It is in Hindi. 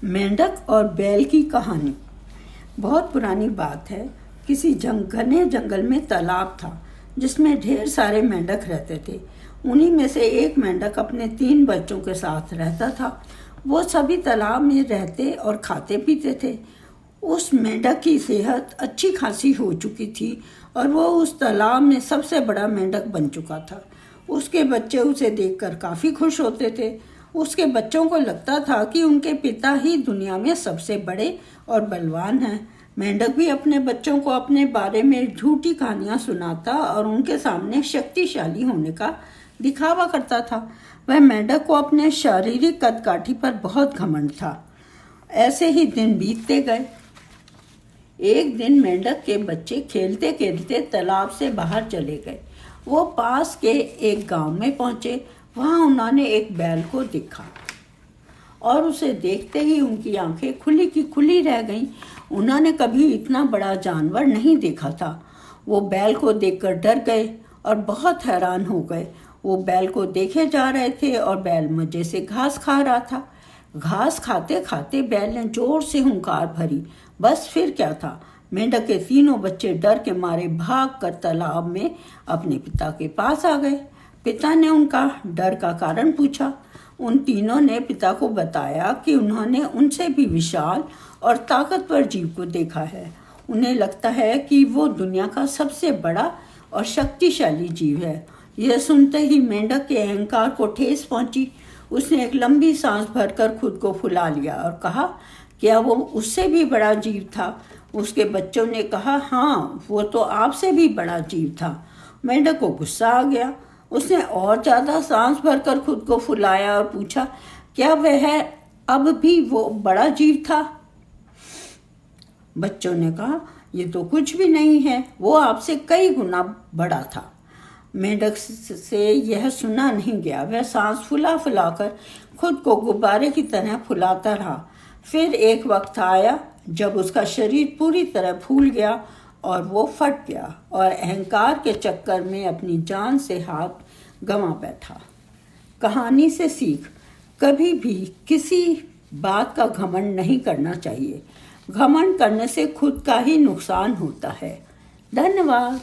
मेंढक और बैल की कहानी। बहुत पुरानी बात है। किसी घने जंगल में तालाब था जिसमें ढेर सारे मेंढक रहते थे। उन्हीं में से एक मेंढक अपने 3 बच्चों के साथ रहता था। वो सभी तालाब में रहते और खाते पीते थे। उस मेंढक की सेहत अच्छी खासी हो चुकी थी और वो उस तालाब में सबसे बड़ा मेंढक बन चुका था। उसके बच्चे उसे देखकर काफ़ी खुश होते थे। उसके बच्चों को लगता था कि उनके पिता ही दुनिया में सबसे बड़े और बलवान हैं। मेंढक भी अपने बच्चों को अपने बारे में झूठी कहानियां सुनाता और उनके सामने शक्तिशाली होने का दिखावा करता था। वह मेंढक को अपने शारीरिक कदकाठी पर बहुत घमंड था। ऐसे ही दिन बीतते गए। एक दिन मेंढक के बच्चे खेलते खेलते तालाब से बाहर चले गए। वो पास के एक गांव में पहुंचे। वहां उन्होंने एक बैल को देखा और उसे देखते ही उनकी आंखें खुली की खुली रह गईं। उन्होंने कभी इतना बड़ा जानवर नहीं देखा था। वो बैल को देखकर डर गए और बहुत हैरान हो गए। वो बैल को देखे जा रहे थे और बैल मजे से घास खा रहा था। घास खाते खाते बैल ने जोर से हुंकार भरी। बस फिर क्या था, मेंढक के 3 बच्चे डर के मारे भाग कर तालाब में अपने पिता के पास आ गए। पिता ने उनका डर का कारण पूछा। उन तीनों ने पिता को बताया कि उन्होंने उनसे भी विशाल और ताकतवर जीव को देखा है। उन्हें लगता है कि वो दुनिया का सबसे बड़ा और शक्तिशाली जीव है। यह सुनते ही मेंढक के अहंकार को ठेस पहुंची। उसने एक लंबी सांस भरकर खुद को फुला लिया और कहा, क्या वो उससे भी बड़ा जीव था? उसके बच्चों ने कहा, हाँ, वो तो आपसे भी बड़ा जीव था। मेंढक को गुस्सा आ गया। उसने और ज्यादा सांस भरकर खुद को फुलाया और पूछा, क्या वह अब भी वो बड़ा जीव था? बच्चों ने कहा, ये तो कुछ भी नहीं है, वो आपसे कई गुना बड़ा था। मेंढक से यह सुना नहीं गया। वह सांस फुला फुलाकर खुद को गुब्बारे की तरह फुलाता रहा। फिर एक वक्त आया जब उसका शरीर पूरी तरह फूल गया और वो फट गया और अहंकार के चक्कर में अपनी जान से हाथ गंवा बैठा। कहानी से सीख, कभी भी किसी बात का घमंड नहीं करना चाहिए। घमंड करने से खुद का ही नुकसान होता है। धन्यवाद।